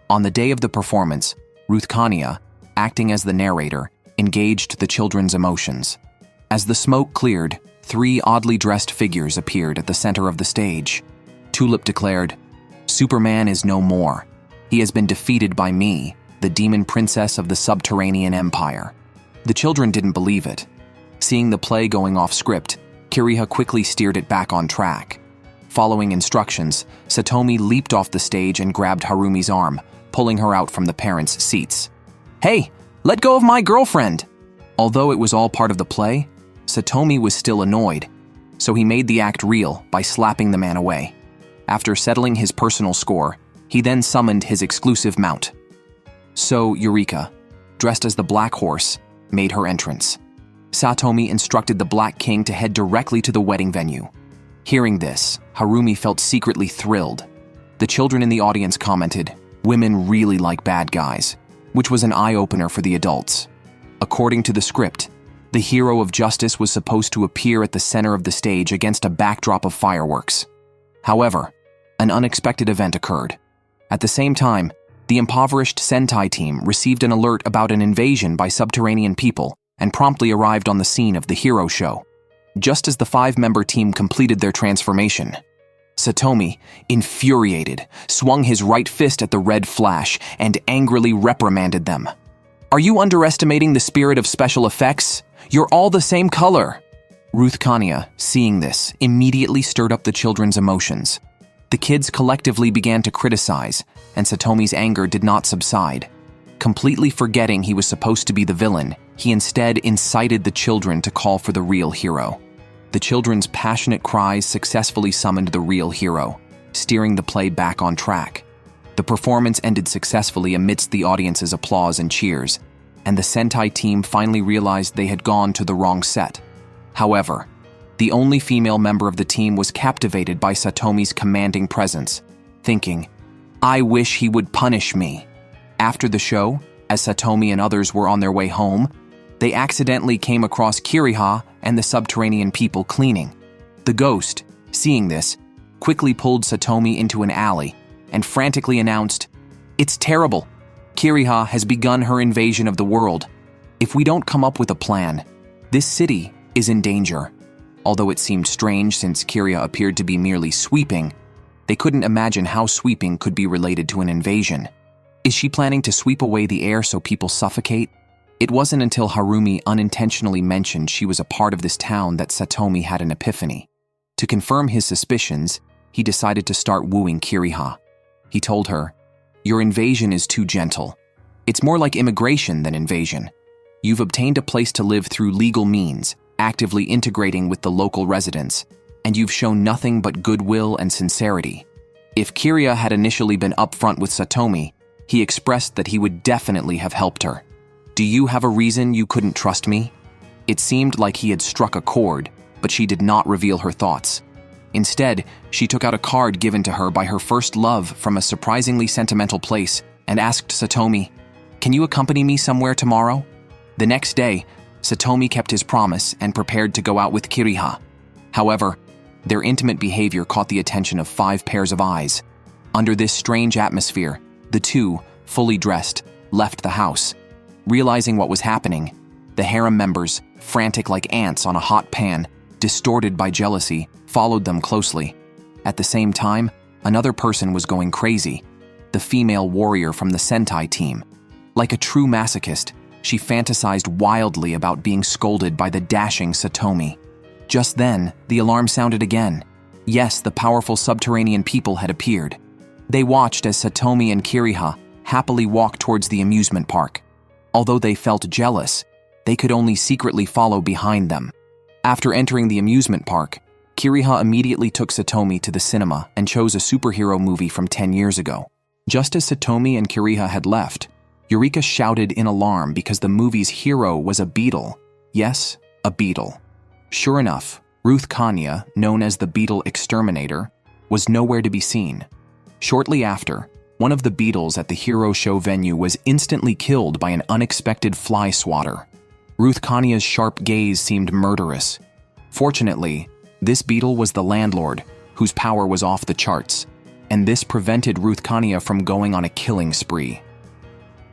On the day of the performance, Ruth Kania, acting as the narrator, engaged the children's emotions. As the smoke cleared, 3 oddly dressed figures appeared at the center of the stage. Tulip declared, "Superman is no more. He has been defeated by me, the demon princess of the subterranean empire." The children didn't believe it. Seeing the play going off script, Kiriha quickly steered it back on track. Following instructions, Satomi leaped off the stage and grabbed Harumi's arm, pulling her out from the parents' seats. "Hey, let go of my girlfriend!" Although it was all part of the play, Satomi was still annoyed, so he made the act real by slapping the man away. After settling his personal score, he then summoned his exclusive mount. So Eureka, dressed as the Black Horse, made her entrance. Satomi instructed the Black King to head directly to the wedding venue. Hearing this, Harumi felt secretly thrilled. The children in the audience commented, "Women really like bad guys," which was an eye-opener for the adults. According to the script, the hero of justice was supposed to appear at the center of the stage against a backdrop of fireworks. However, an unexpected event occurred. At the same time, the impoverished Sentai team received an alert about an invasion by subterranean people and promptly arrived on the scene of the hero show. Just as the 5-member team completed their transformation, Satomi, infuriated, swung his right fist at the red flash and angrily reprimanded them. "Are you underestimating the spirit of special effects? You're all the same color!" Ruth Kania, seeing this, immediately stirred up the children's emotions. The kids collectively began to criticize, and Satomi's anger did not subside. Completely forgetting he was supposed to be the villain, he instead incited the children to call for the real hero. The children's passionate cries successfully summoned the real hero, steering the play back on track. The performance ended successfully amidst the audience's applause and cheers, and the Sentai team finally realized they had gone to the wrong set. However, the only female member of the team was captivated by Satomi's commanding presence, thinking, "I wish he would punish me." After the show, as Satomi and others were on their way home, they accidentally came across Kiriha and the subterranean people cleaning. The ghost, seeing this, quickly pulled Satomi into an alley and frantically announced, "It's terrible. Kiriha has begun her invasion of the world. If we don't come up with a plan, this city is in danger." Although it seemed strange since Kiriha appeared to be merely sweeping, they couldn't imagine how sweeping could be related to an invasion. Is she planning to sweep away the air so people suffocate? It wasn't until Harumi unintentionally mentioned she was a part of this town that Satomi had an epiphany. To confirm his suspicions, he decided to start wooing Kiriha. He told her, "Your invasion is too gentle. It's more like immigration than invasion. You've obtained a place to live through legal means, actively integrating with the local residents, and you've shown nothing but goodwill and sincerity." If Kiriha had initially been upfront with Satomi, he expressed that he would definitely have helped her. "Do you have a reason you couldn't trust me?" It seemed like he had struck a chord, but she did not reveal her thoughts. Instead, she took out a card given to her by her first love from a surprisingly sentimental place and asked Satomi, "Can you accompany me somewhere tomorrow?" The next day, Satomi kept his promise and prepared to go out with Kiriha. However, their intimate behavior caught the attention of 5 pairs of eyes. Under this strange atmosphere, the two, fully dressed, left the house. Realizing what was happening, the harem members, frantic like ants on a hot pan, distorted by jealousy, followed them closely. At the same time, another person was going crazy, the female warrior from the Sentai team. Like a true masochist, she fantasized wildly about being scolded by the dashing Satomi. Just then, the alarm sounded again. Yes, the powerful subterranean people had appeared. They watched as Satomi and Kiriha happily walked towards the amusement park. Although they felt jealous, they could only secretly follow behind them. After entering the amusement park, Kiriha immediately took Satomi to the cinema and chose a superhero movie from 10 years ago. Just as Satomi and Kiriha had left, Eureka shouted in alarm because the movie's hero was a beetle. Yes, a beetle. Sure enough, Ruth Kania, known as the Beetle Exterminator, was nowhere to be seen. Shortly after, one of the beetles at the hero show venue was instantly killed by an unexpected fly swatter. Ruth Kania's sharp gaze seemed murderous. Fortunately, This beetle was the landlord, whose power was off the charts, and this prevented Ruth Kania from going on a killing spree.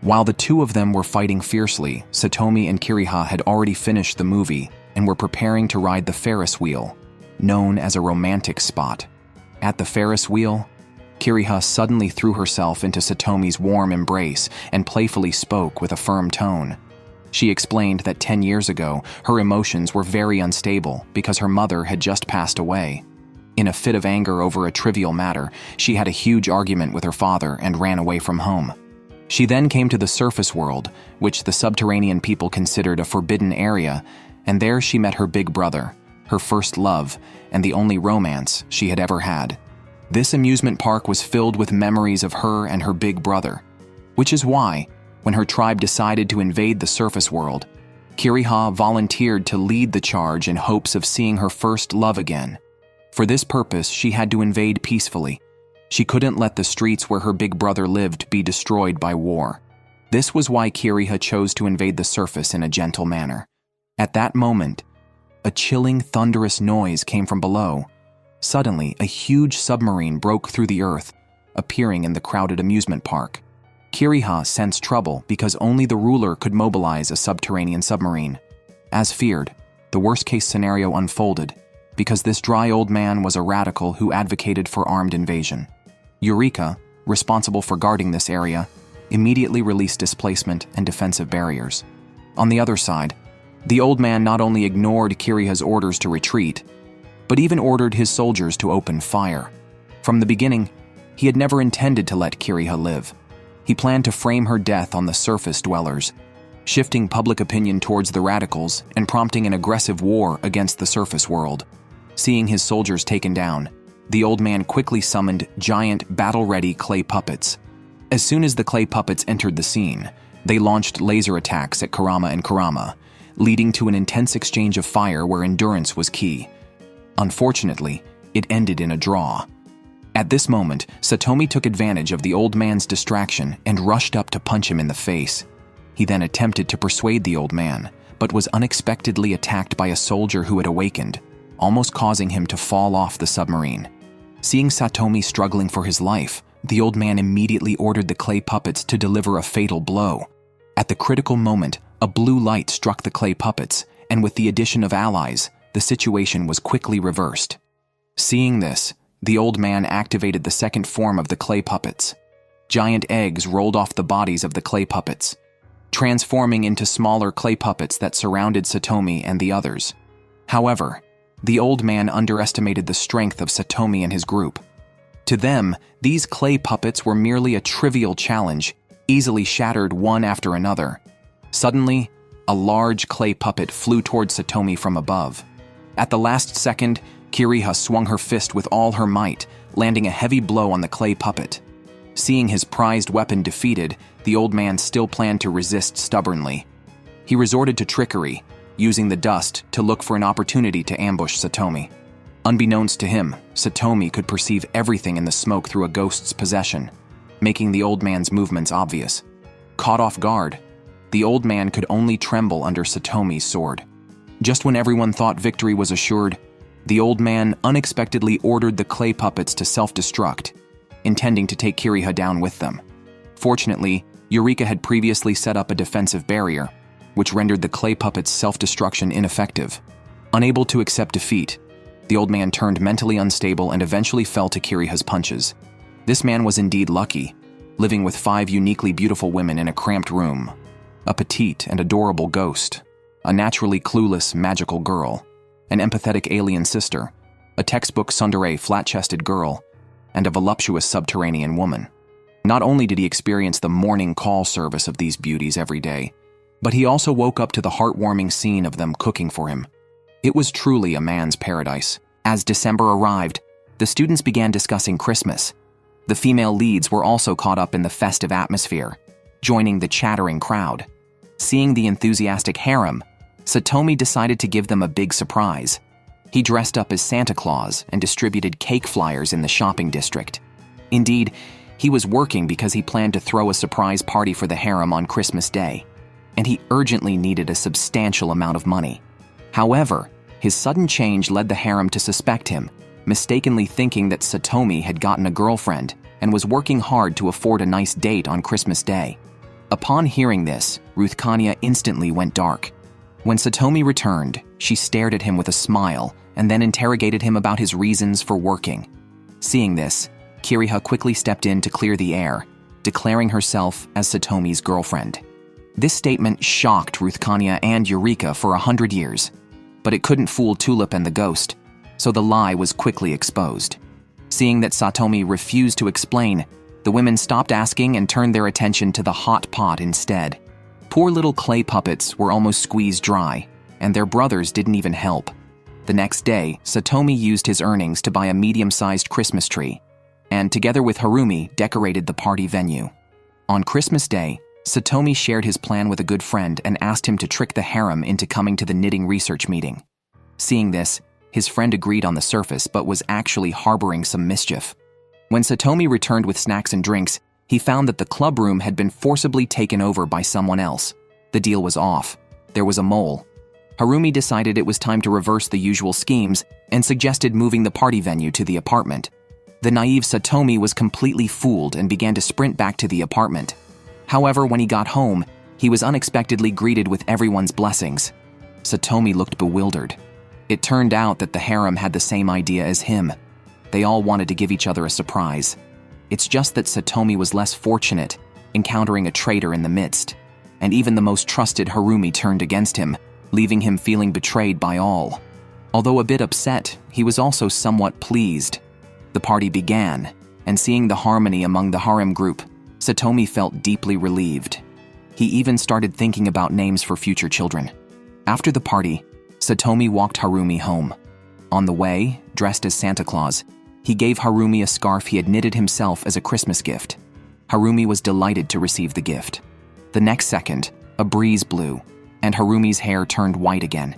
While the two of them were fighting fiercely, Satomi and Kiriha had already finished the movie and were preparing to ride the Ferris wheel, known as a romantic spot. At the Ferris wheel, Kiriha suddenly threw herself into Satomi's warm embrace and playfully spoke with a firm tone. She explained that 10 years ago, her emotions were very unstable because her mother had just passed away. In a fit of anger over a trivial matter, she had a huge argument with her father and ran away from home. She then came to the surface world, which the subterranean people considered a forbidden area, and there she met her big brother, her first love, and the only romance she had ever had. This amusement park was filled with memories of her and her big brother, which is why, when her tribe decided to invade the surface world, Kiriha volunteered to lead the charge in hopes of seeing her first love again. For this purpose, she had to invade peacefully. She couldn't let the streets where her big brother lived be destroyed by war. This was why Kiriha chose to invade the surface in a gentle manner. At that moment, a chilling, thunderous noise came from below. Suddenly, a huge submarine broke through the earth, appearing in the crowded amusement park. Kiriha sensed trouble because only the ruler could mobilize a subterranean submarine. As feared, the worst-case scenario unfolded because this dry old man was a radical who advocated for armed invasion. Eureka, responsible for guarding this area, immediately released displacement and defensive barriers. On the other side, the old man not only ignored Kiriha's orders to retreat, but even ordered his soldiers to open fire. From the beginning, he had never intended to let Kiriha live. He planned to frame her death on the surface dwellers, shifting public opinion towards the radicals and prompting an aggressive war against the surface world. Seeing his soldiers taken down, the old man quickly summoned giant, battle-ready clay puppets. As soon as the clay puppets entered the scene, they launched laser attacks at Kurama and Kurama, leading to an intense exchange of fire where endurance was key. Unfortunately, it ended in a draw. At this moment, Satomi took advantage of the old man's distraction and rushed up to punch him in the face. He then attempted to persuade the old man, but was unexpectedly attacked by a soldier who had awakened, almost causing him to fall off the submarine. Seeing Satomi struggling for his life, the old man immediately ordered the clay puppets to deliver a fatal blow. At the critical moment, a blue light struck the clay puppets, and with the addition of allies, the situation was quickly reversed. Seeing this, the old man activated the second form of the clay puppets. Giant eggs rolled off the bodies of the clay puppets, transforming into smaller clay puppets that surrounded Satomi and the others. However, the old man underestimated the strength of Satomi and his group. To them, these clay puppets were merely a trivial challenge, easily shattered one after another. Suddenly, a large clay puppet flew towards Satomi from above. At the last second, Kiriha swung her fist with all her might, landing a heavy blow on the clay puppet. Seeing his prized weapon defeated, the old man still planned to resist stubbornly. He resorted to trickery, using the dust to look for an opportunity to ambush Satomi. Unbeknownst to him, Satomi could perceive everything in the smoke through a ghost's possession, making the old man's movements obvious. Caught off guard, the old man could only tremble under Satomi's sword. Just when everyone thought victory was assured, the old man unexpectedly ordered the clay puppets to self-destruct, intending to take Kiriha down with them. Fortunately, Eureka had previously set up a defensive barrier, which rendered the clay puppets' self-destruction ineffective. Unable to accept defeat, the old man turned mentally unstable and eventually fell to Kiriha's punches. This man was indeed lucky, living with 5 uniquely beautiful women in a cramped room, a petite and adorable ghost, a naturally clueless magical girl, an empathetic alien sister, a textbook tsundere flat-chested girl, and a voluptuous subterranean woman. Not only did he experience the morning call service of these beauties every day, but he also woke up to the heartwarming scene of them cooking for him. It was truly a man's paradise. As December arrived, the students began discussing Christmas. The female leads were also caught up in the festive atmosphere, joining the chattering crowd. Seeing the enthusiastic harem, Satomi decided to give them a big surprise. He dressed up as Santa Claus and distributed cake flyers in the shopping district. Indeed, he was working because he planned to throw a surprise party for the harem on Christmas Day, and he urgently needed a substantial amount of money. However, His sudden change led the harem to suspect him, mistakenly thinking that Satomi had gotten a girlfriend and was working hard to afford a nice date on Christmas Day. Upon hearing this, Ruthkania instantly went dark. When Satomi returned, she stared at him with a smile and then interrogated him about his reasons for working. Seeing this, Kiriha quickly stepped in to clear the air, declaring herself as Satomi's girlfriend. This statement shocked Ruthkania and Eureka for 100 years, but it couldn't fool Tulip and the ghost, so the lie was quickly exposed. Seeing that Satomi refused to explain, the women stopped asking and turned their attention to the hot pot instead. Poor little clay puppets were almost squeezed dry, and their brothers didn't even help. The next day, Satomi used his earnings to buy a medium-sized Christmas tree, and together with Harumi, decorated the party venue. On Christmas Day, Satomi shared his plan with a good friend and asked him to trick the harem into coming to the knitting research meeting. Seeing this, his friend agreed on the surface but was actually harboring some mischief. When Satomi returned with snacks and drinks, he found that the club room had been forcibly taken over by someone else. The deal was off. There was a mole. Harumi decided it was time to reverse the usual schemes and suggested moving the party venue to the apartment. The naive Satomi was completely fooled and began to sprint back to the apartment. However, when he got home, he was unexpectedly greeted with everyone's blessings. Satomi looked bewildered. It turned out that the harem had the same idea as him. They all wanted to give each other a surprise. It's just that Satomi was less fortunate, encountering a traitor in the midst, and even the most trusted Harumi turned against him, leaving him feeling betrayed by all. Although a bit upset, he was also somewhat pleased. The party began, and seeing the harmony among the harem group, Satomi felt deeply relieved. He even started thinking about names for future children. After the party, Satomi walked Harumi home. On the way, dressed as Santa Claus, he gave Harumi a scarf he had knitted himself as a Christmas gift. Harumi was delighted to receive the gift. The next second, a breeze blew, and Harumi's hair turned white again.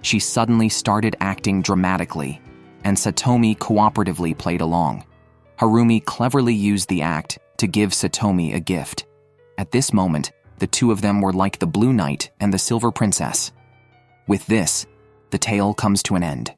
She suddenly started acting dramatically, and Satomi cooperatively played along. Harumi cleverly used the act to give Satomi a gift. At this moment, the two of them were like the Blue Knight and the Silver Princess. With this, the tale comes to an end.